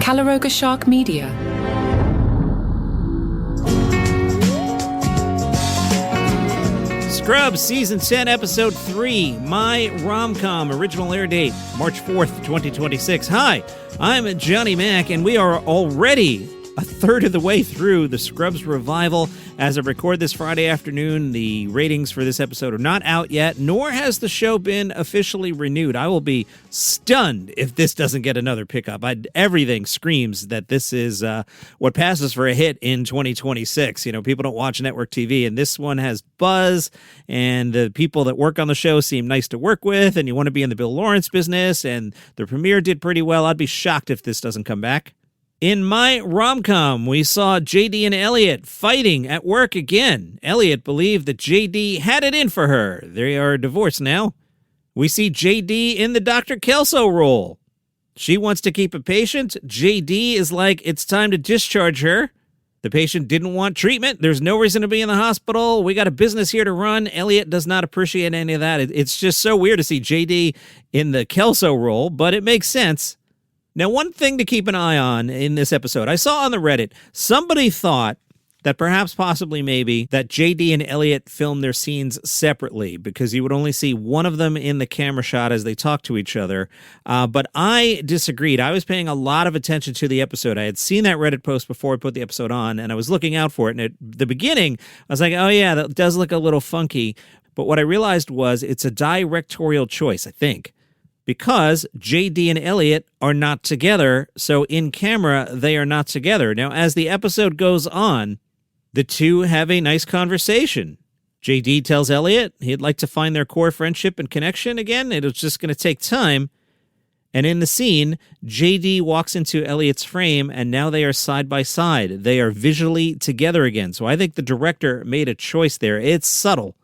Calaroga Shark Media. Scrubs, Season 10, Episode 3, My Rom-Com, original air date, March 4th, 2026. Hi, I'm Johnny Mac, and we are already a third of the way through the Scrubs revival. As I record this Friday afternoon, the ratings for this episode are not out yet, nor has the show been officially renewed. I will be stunned if this doesn't get another pickup. Everything screams that this is what passes for a hit in 2026. You know, people don't watch network TV, and this one has buzz, and the people that work on the show seem nice to work with, and you want to be in the Bill Lawrence business, and the premiere did pretty well. I'd be shocked if this doesn't come back. In My Rom-Com, we saw JD and Elliot fighting at work again. Elliot believed that JD had it in for her. They are divorced now. We see JD in the Dr. Kelso role. She wants to keep a patient. JD is like, it's time to discharge her. The patient didn't want treatment. There's no reason to be in the hospital. We got a business here to run. Elliot does not appreciate any of that. It's just so weird to see JD in the Kelso role, but it makes sense. Now, one thing to keep an eye on in this episode, I saw on the Reddit, somebody thought that perhaps possibly maybe that JD and Elliot filmed their scenes separately because you would only see one of them in the camera shot as they talk to each other. But I disagreed. I was paying a lot of attention to the episode. I had seen that Reddit post before I put the episode on, and I was looking out for it. And at the beginning, I was like, oh yeah, that does look a little funky. But what I realized was it's a directorial choice, I think. Because JD and Elliot are not together, so in camera, they are not together. Now, as the episode goes on, the two have a nice conversation. JD tells Elliot he'd like to find their core friendship and connection again. It was just going to take time. And in the scene, JD walks into Elliot's frame, and now they are side by side. They are visually together again. So I think the director made a choice there. It's subtle.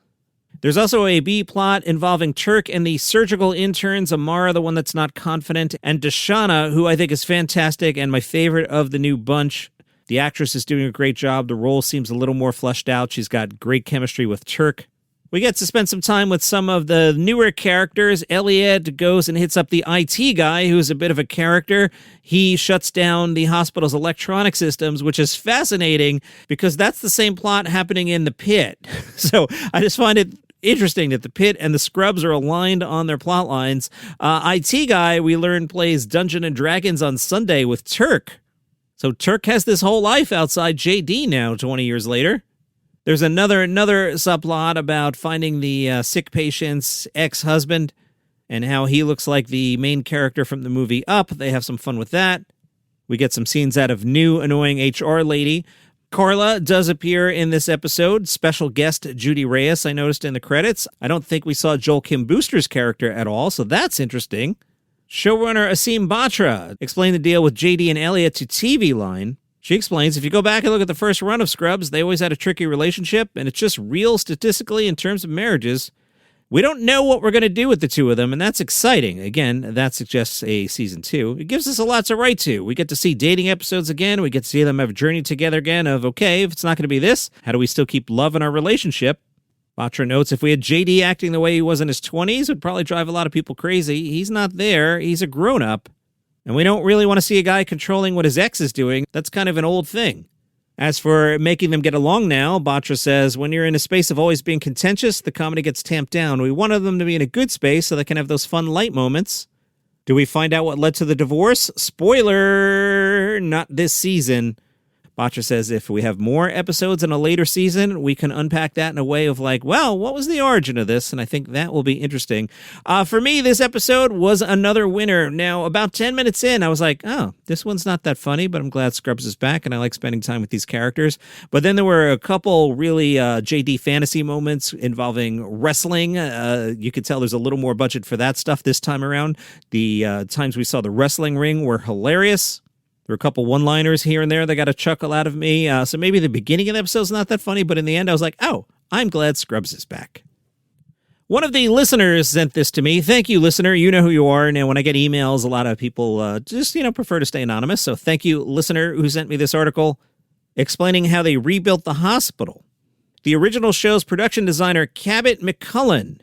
There's also a B plot involving Turk and the surgical interns, Amara, the one that's not confident, and Deshauna, who I think is fantastic and my favorite of the new bunch. The actress is doing a great job. The role seems a little more fleshed out. She's got great chemistry with Turk. We get to spend some time with some of the newer characters. Elliot goes and hits up the IT guy, who's a bit of a character. He shuts down the hospital's electronic systems, which is fascinating because that's the same plot happening in the pit. So I just find it interesting that the pit and the Scrubs are aligned on their plot lines. IT guy, we learn, plays Dungeons and Dragons on Sunday with Turk. So Turk has this whole life outside JD now, 20 years later. There's another subplot about finding the sick patient's ex-husband and how he looks like the main character from the movie Up. They have some fun with that. We get some scenes out of new annoying HR lady. Carla does appear in this episode. Special guest Judy Reyes, I noticed in the credits. I don't think we saw Joel Kim Booster's character at all, so that's interesting. Showrunner Asim Batra explained the deal with JD and Elliot to TV Line. She explains, if you go back and look at the first run of Scrubs, they always had a tricky relationship, and it's just real statistically in terms of marriages. We don't know what we're going to do with the two of them, and that's exciting. Again, that suggests a season 2. It gives us a lot to write to. We get to see dating episodes again. We get to see them have a journey together again of, okay, if it's not going to be this, how do we still keep love in our relationship? Batra notes, if we had JD acting the way he was in his 20s, it would probably drive a lot of people crazy. He's not there. He's a grown-up. And we don't really want to see a guy controlling what his ex is doing. That's kind of an old thing. As for making them get along now, Batra says, when you're in a space of always being contentious, the comedy gets tamped down. We wanted them to be in a good space so they can have those fun light moments. Do we find out what led to the divorce? Spoiler, not this season. Batra says if we have more episodes in a later season, we can unpack that in a way of like, well, what was the origin of this? And I think that will be interesting. For me, this episode was another winner. Now, about 10 minutes in, I was like, oh, this one's not that funny, but I'm glad Scrubs is back, and I like spending time with these characters. But then there were a couple really JD fantasy moments involving wrestling. You could tell there's a little more budget for that stuff this time around. The times we saw the wrestling ring were hilarious. There were a couple one-liners here and there that got a chuckle out of me. So maybe the beginning of the episode's not that funny, but in the end I was like, oh, I'm glad Scrubs is back. One of the listeners sent this to me. Thank you, listener. You know who you are. Now, when I get emails, a lot of people just, prefer to stay anonymous. So thank you, listener, who sent me this article explaining how they rebuilt the hospital. The original show's production designer, Cabot McCullen,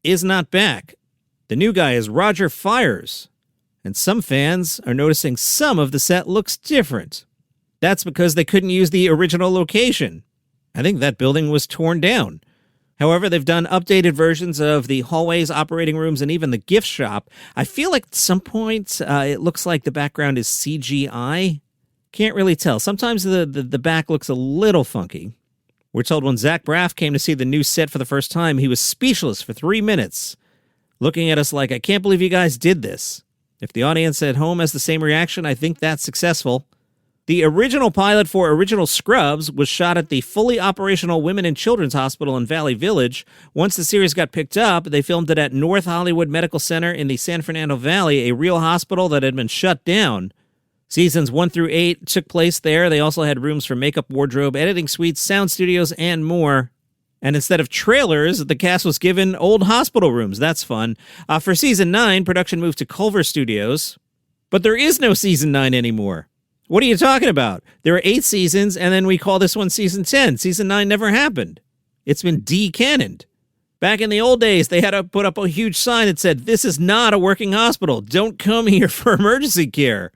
is not back. The new guy is Roger Fires. And some fans are noticing some of the set looks different. That's because they couldn't use the original location. I think that building was torn down. However, they've done updated versions of the hallways, operating rooms, and even the gift shop. I feel like at some point it looks like the background is CGI. Can't really tell. Sometimes the back looks a little funky. We're told when Zach Braff came to see the new set for the first time, he was speechless for 3 minutes, looking at us like, I can't believe you guys did this. If the audience at home has the same reaction, I think that's successful. The original pilot for Original Scrubs was shot at the fully operational Women and Children's Hospital in Valley Village. Once the series got picked up, they filmed it at North Hollywood Medical Center in the San Fernando Valley, a real hospital that had been shut down. Seasons 1 through 8 took place there. They also had rooms for makeup, wardrobe, editing suites, sound studios, and more. And instead of trailers, the cast was given old hospital rooms. That's fun. For Season 9, production moved to Culver Studios. But there is no Season 9 anymore. What are you talking about? There are 8 seasons, and then we call this one Season 10. Season 9 never happened. It's been de-canoned. Back in the old days, they had to put up a huge sign that said, this is not a working hospital. Don't come here for emergency care.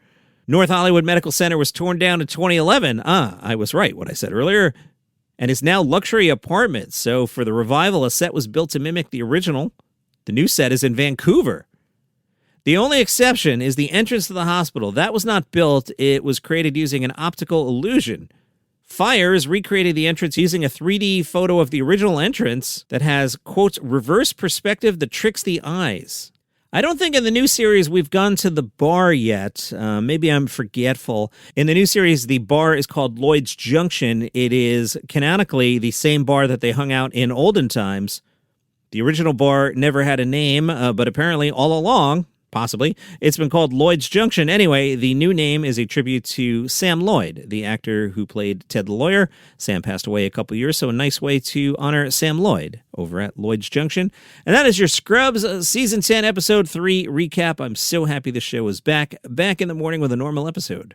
North Hollywood Medical Center was torn down in 2011. I was right, what I said earlier. And is now luxury apartments. So for the revival, a set was built to mimic the original. The new set is in Vancouver. The only exception is the entrance to the hospital. That was not built. It was created using an optical illusion. Fires recreated the entrance using a 3D photo of the original entrance that has, quote, reverse perspective that tricks the eyes. I don't think in the new series we've gone to the bar yet. Maybe I'm forgetful. In the new series, the bar is called Lloyd's Junction. It is canonically the same bar that they hung out in olden times. The original bar never had a name, but apparently all along, possibly, it's been called Lloyd's Junction. Anyway, the new name is a tribute to Sam Lloyd, the actor who played Ted the Lawyer. Sam passed away a couple years, so a nice way to honor Sam Lloyd over at Lloyd's Junction. And that is your Scrubs Season 10, Episode 3 recap. I'm so happy the show is back in the morning with a normal episode.